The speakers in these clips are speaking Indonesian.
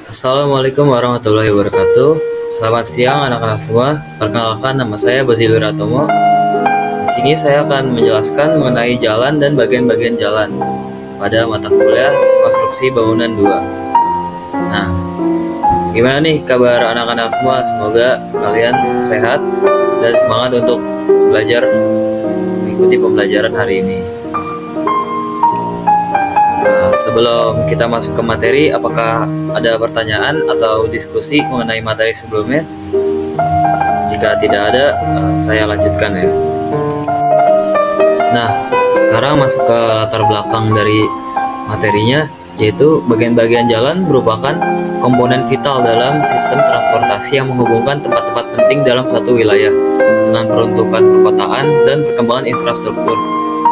Assalamualaikum warahmatullahi wabarakatuh. Selamat siang anak-anak semua. Perkenalkan, nama saya Bazilur Atomo. Di sini saya akan menjelaskan mengenai jalan dan bagian-bagian jalan pada mata kuliah Konstruksi Bangunan 2. Nah, gimana nih kabar anak-anak semua? Semoga kalian sehat dan semangat untuk belajar, mengikuti pembelajaran hari ini. Sebelum kita masuk ke materi, apakah ada pertanyaan atau diskusi mengenai materi sebelumnya? Jika tidak ada, saya lanjutkan ya. Nah, sekarang masuk ke latar belakang dari materinya, yaitu bagian-bagian jalan merupakan komponen vital dalam sistem transportasi yang menghubungkan tempat-tempat penting dalam suatu wilayah dengan peruntukan perkotaan dan perkembangan infrastruktur.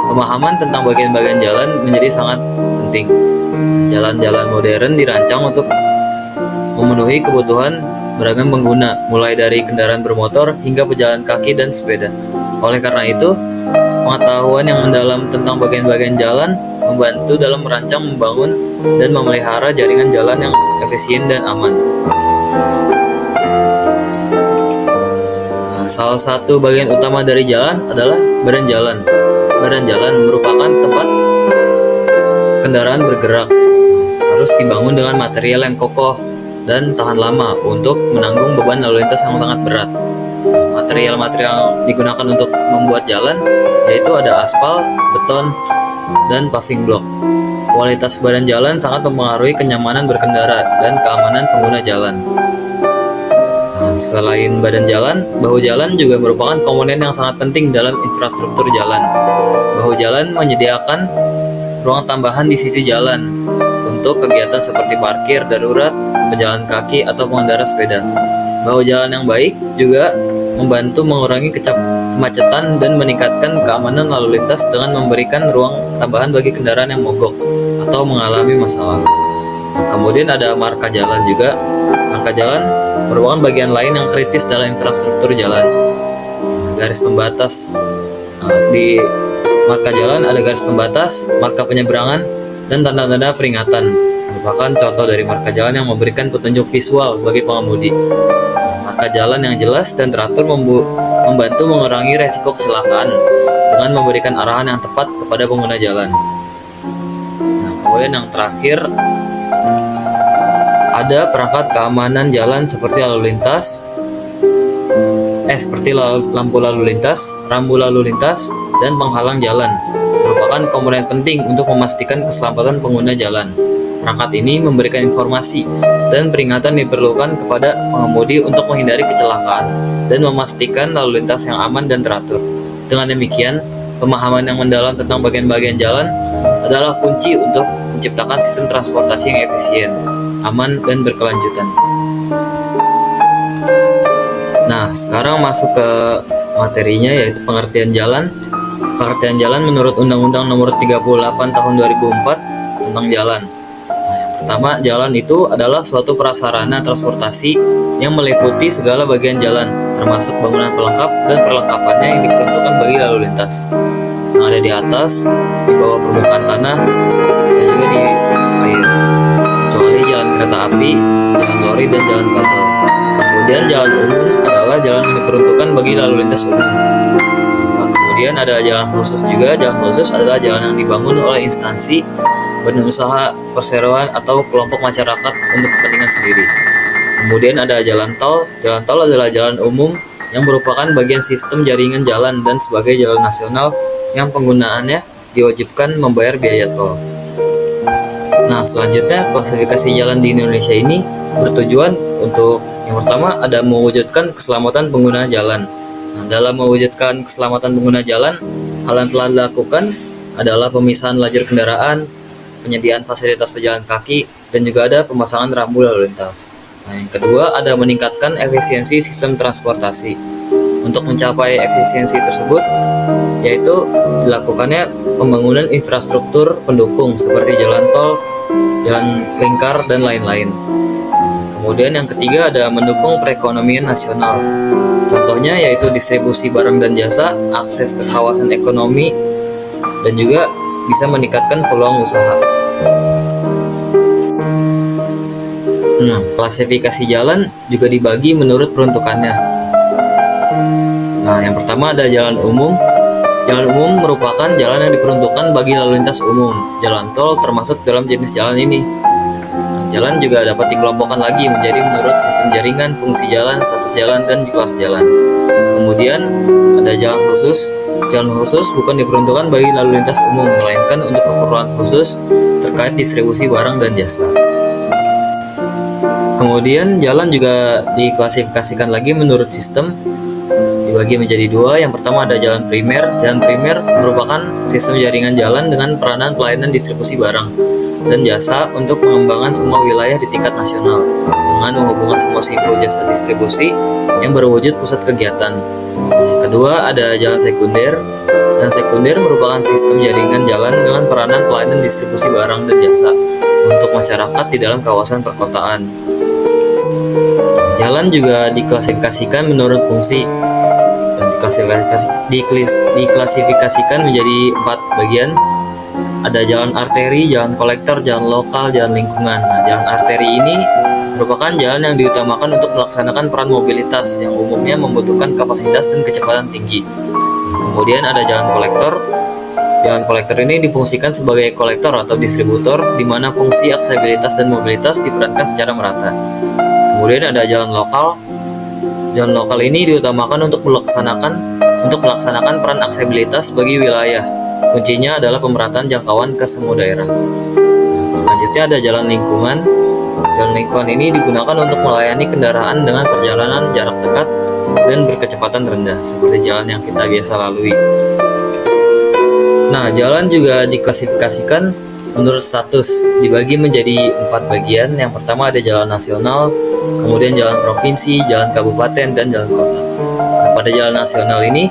Pemahaman tentang bagian-bagian jalan menjadi sangat penting. Jalan-jalan modern dirancang untuk memenuhi kebutuhan beragam pengguna, mulai dari kendaraan bermotor hingga pejalan kaki dan sepeda. Oleh karena itu, pengetahuan yang mendalam tentang bagian-bagian jalan membantu dalam merancang, membangun, dan memelihara jaringan jalan yang efisien dan aman. Salah satu bagian utama dari jalan adalah badan jalan. Badan jalan merupakan tempat kendaraan bergerak, harus dibangun dengan material yang kokoh dan tahan lama untuk menanggung beban lalu lintas yang sangat berat. Material-material digunakan untuk membuat jalan yaitu ada aspal, beton, dan paving block. Kualitas badan jalan sangat mempengaruhi kenyamanan berkendara dan keamanan pengguna jalan. Selain badan jalan, bahu jalan juga merupakan komponen yang sangat penting dalam infrastruktur jalan. Bahu jalan menyediakan ruang tambahan di sisi jalan untuk kegiatan seperti parkir darurat, pejalan kaki, atau pengendara sepeda. Bahu jalan yang baik juga membantu mengurangi kemacetan dan meningkatkan keamanan lalu lintas dengan memberikan ruang tambahan bagi kendaraan yang mogok atau mengalami masalah. Kemudian ada marka jalan juga. Marka jalan merupakan bagian lain yang kritis dalam infrastruktur jalan. Garis pembatas. Di marka jalan ada garis pembatas, marka penyeberangan, dan tanda-tanda peringatan. Merupakan contoh dari marka jalan yang memberikan petunjuk visual bagi pengemudi. Marka jalan yang jelas dan teratur membantu mengurangi resiko kecelakaan dengan memberikan arahan yang tepat kepada pengguna jalan. Kemudian yang terakhir ada perangkat keamanan jalan seperti lampu lalu lintas, rambu lalu lintas, dan penghalang jalan. Merupakan komponen penting untuk memastikan keselamatan pengguna jalan. Perangkat ini memberikan informasi dan peringatan diperlukan kepada pengemudi untuk menghindari kecelakaan dan memastikan lalu lintas yang aman dan teratur. Dengan demikian, pemahaman yang mendalam tentang bagian-bagian jalan adalah kunci untuk menciptakan sistem transportasi yang efisien, aman, dan berkelanjutan. Nah, sekarang masuk ke materinya, yaitu pengertian jalan. Pengertian jalan menurut Undang-Undang Nomor 38 Tahun 2004 tentang jalan. Yang pertama, jalan itu adalah suatu prasarana transportasi yang meliputi segala bagian jalan, termasuk bangunan pelengkap dan perlengkapannya yang diperuntukkan bagi lalu lintas, yang ada di atas, di bawah permukaan tanah, dan juga di air, kecuali jalan kereta api, jalan lori, dan jalan kabel. Kemudian jalan umum adalah jalan yang diperuntukkan bagi lalu lintas umum. Kemudian ada jalan khusus juga. Jalan khusus adalah jalan yang dibangun oleh instansi, badan usaha, perseroan, atau kelompok masyarakat untuk kepentingan sendiri. Kemudian ada jalan tol. Jalan tol adalah jalan umum yang merupakan bagian sistem jaringan jalan dan sebagai jalan nasional yang penggunaannya diwajibkan membayar biaya tol. Nah, selanjutnya klasifikasi jalan di Indonesia ini bertujuan untuk yang pertama ada mewujudkan keselamatan pengguna jalan. Nah, dalam mewujudkan keselamatan pengguna jalan, hal yang telah dilakukan adalah pemisahan lajur kendaraan, penyediaan fasilitas pejalan kaki, dan juga ada pemasangan rambu lalu lintas. Nah, yang kedua ada meningkatkan efisiensi sistem transportasi. Untuk mencapai efisiensi tersebut, yaitu dilakukannya pembangunan infrastruktur pendukung seperti jalan tol, jalan lingkar, dan lain-lain. Kemudian yang ketiga ada mendukung perekonomian nasional. Contohnya yaitu distribusi barang dan jasa, akses ke kawasan ekonomi, dan juga bisa meningkatkan peluang usaha. Klasifikasi jalan juga dibagi menurut peruntukannya. Nah, yang pertama ada jalan umum. Jalan umum merupakan jalan yang diperuntukkan bagi lalu lintas umum. Jalan tol termasuk dalam jenis jalan ini. Jalan juga dapat dikelompokkan lagi menjadi menurut sistem jaringan, fungsi jalan, status jalan, dan kelas jalan. Kemudian ada jalan khusus. Jalan khusus bukan diperuntukkan bagi lalu lintas umum, melainkan untuk keperluan khusus terkait distribusi barang dan jasa. Kemudian jalan juga diklasifikasikan lagi menurut sistem, dibagi menjadi dua. Yang pertama ada jalan primer. Jalan primer merupakan sistem jaringan jalan dengan peranan pelayanan distribusi barang dan jasa untuk pengembangan semua wilayah di tingkat nasional dengan menghubungkan semua simpul jasa distribusi yang berwujud pusat kegiatan. Kedua ada jalan sekunder. Jalan sekunder merupakan sistem jaringan jalan dengan peranan pelayanan distribusi barang dan jasa untuk masyarakat di dalam kawasan perkotaan. Jalan juga diklasifikasikan menurut fungsi dan diklasifikasikan menjadi 4 bagian. Ada jalan arteri, jalan kolektor, jalan lokal, jalan lingkungan. Nah, jalan arteri ini merupakan jalan yang diutamakan untuk melaksanakan peran mobilitas yang umumnya membutuhkan kapasitas dan kecepatan tinggi. Kemudian ada jalan kolektor. Jalan kolektor ini difungsikan sebagai kolektor atau distributor, di mana fungsi aksesibilitas dan mobilitas diperankan secara merata. Kemudian ada jalan lokal. Jalan lokal ini diutamakan untuk melaksanakan peran aksesibilitas bagi wilayah. Kuncinya adalah pemerataan jangkauan ke semua daerah. Selanjutnya ada jalan lingkungan. Jalan lingkungan ini digunakan untuk melayani kendaraan dengan perjalanan jarak dekat dan berkecepatan rendah, seperti jalan yang kita biasa lalui. Nah, jalan juga diklasifikasikan menurut status, dibagi menjadi 4 bagian. Yang pertama ada jalan nasional, kemudian jalan provinsi, jalan kabupaten, dan jalan kota. Nah, pada jalan nasional ini,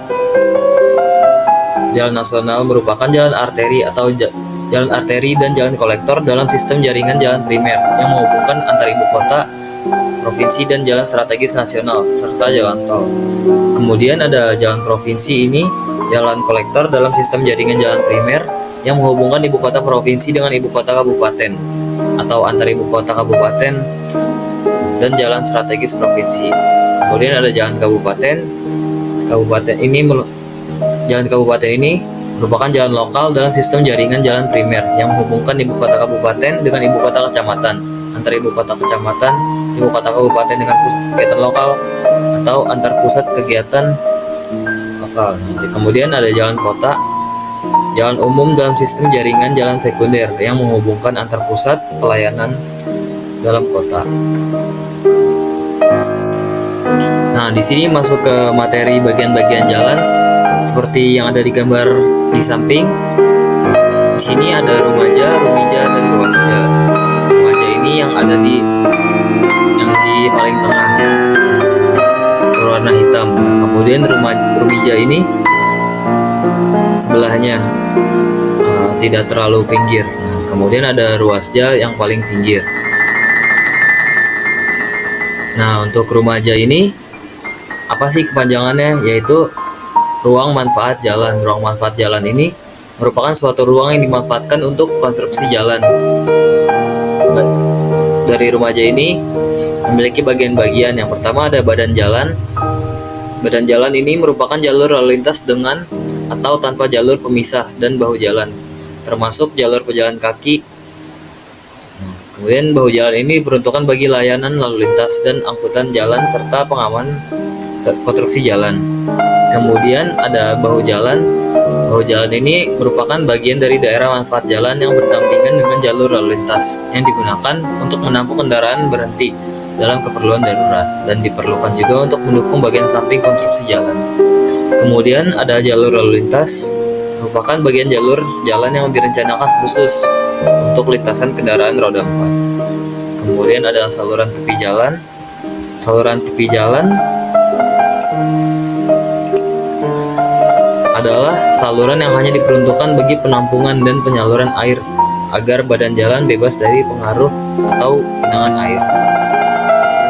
jalan nasional merupakan jalan arteri atau jalan arteri dan jalan kolektor dalam sistem jaringan jalan primer yang menghubungkan antar ibu kota, provinsi, dan jalan strategis nasional serta jalan tol. Kemudian ada jalan provinsi ini, jalan kolektor dalam sistem jaringan jalan primer yang menghubungkan ibu kota provinsi dengan ibu kota kabupaten atau antar ibu kota kabupaten dan jalan strategis provinsi. Kemudian ada jalan kabupaten. Jalan kabupaten ini merupakan jalan lokal dalam sistem jaringan jalan primer yang menghubungkan ibu kota kabupaten dengan ibu kota kecamatan, antar ibu kota kecamatan, ibu kota kabupaten dengan pusat kegiatan lokal, atau antar pusat kegiatan lokal. Kemudian ada jalan kota. Jalan umum dalam sistem jaringan jalan sekunder yang menghubungkan antar pusat pelayanan dalam kota. Nah, di sini masuk ke materi bagian-bagian jalan seperti yang ada di gambar di samping. Di sini ada rumaja, rumija, dan ruasja. Rumaja ini yang di paling tengah berwarna hitam. Kemudian rumija ini sebelahnya tidak terlalu pinggir. Kemudian ada ruasja yang paling pinggir. Nah, untuk rumaja ini apa sih kepanjangannya? Yaitu ruang manfaat jalan. Ruang manfaat jalan ini merupakan suatu ruang yang dimanfaatkan untuk konstruksi jalan. Dari rumaja ini memiliki bagian-bagian. Yang pertama ada badan jalan. Badan jalan ini merupakan jalur lalu lintas dengan atau tanpa jalur pemisah dan bahu jalan, termasuk jalur pejalan kaki. Kemudian bahu jalan ini diperuntukkan bagi layanan lalu lintas dan angkutan jalan serta pengaman konstruksi jalan. Kemudian ada bahu jalan. Bahu jalan ini merupakan bagian dari daerah manfaat jalan yang berdampingan dengan jalur lalu lintas yang digunakan untuk menampung kendaraan berhenti dalam keperluan darurat dan diperlukan juga untuk mendukung bagian samping konstruksi jalan. Kemudian ada jalur lalu lintas, merupakan bagian jalur jalan yang direncanakan khusus untuk lintasan kendaraan roda 4. Kemudian ada saluran tepi jalan. Saluran tepi jalan adalah saluran yang hanya diperuntukkan bagi penampungan dan penyaluran air agar badan jalan bebas dari pengaruh atau genangan air.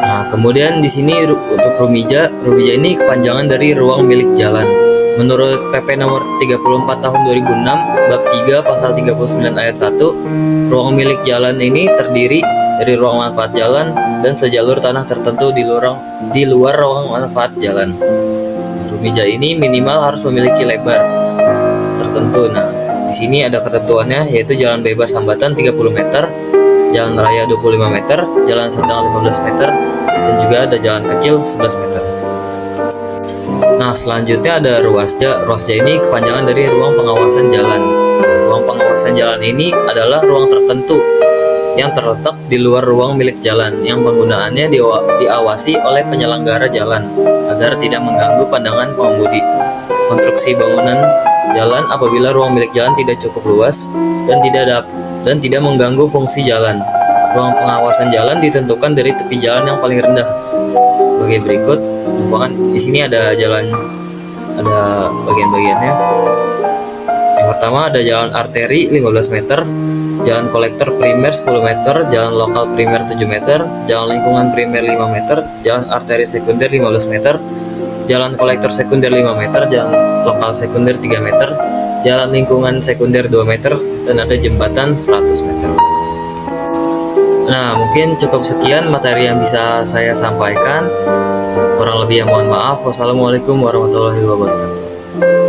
Nah, kemudian di sini untuk rumija ini kepanjangan dari ruang milik jalan. Menurut PP nomor 34 tahun 2006 bab 3 pasal 39 ayat 1, ruang milik jalan ini terdiri dari ruang manfaat jalan dan sejalur tanah tertentu di luar ruang manfaat jalan. Rumija ini minimal harus memiliki lebar tertentu. Nah, di sini ada ketentuannya, yaitu jalan bebas hambatan 30 meter, jalan raya 25 meter, jalan sedang 15 meter, dan juga ada jalan kecil 11 meter. Nah, selanjutnya ada ruasja. Ruasja ini kepanjangan dari ruang pengawasan jalan. Ruang pengawasan jalan ini adalah ruang tertentu yang terletak di luar ruang milik jalan, yang penggunaannya diawasi oleh penyelenggara jalan agar tidak mengganggu pandangan pengemudi. Konstruksi bangunan jalan apabila ruang milik jalan tidak cukup luas dan tidak mengganggu fungsi jalan. Ruang pengawasan jalan ditentukan dari tepi jalan yang paling rendah sebagai berikut. Bahkan di sini ada jalan, ada bagian-bagiannya. Yang pertama ada jalan arteri 15 meter, jalan kolektor primer 10 meter, jalan lokal primer 7 meter, jalan lingkungan primer 5 meter, jalan arteri sekunder 15 meter, jalan kolektor sekunder 5 meter, jalan lokal sekunder 3 meter, jalan lingkungan sekunder 2 meter, dan ada jembatan 100 meter. Nah, mungkin cukup sekian materi yang bisa saya sampaikan. Kurang lebih mohon maaf. Wassalamualaikum warahmatullahi wabarakatuh.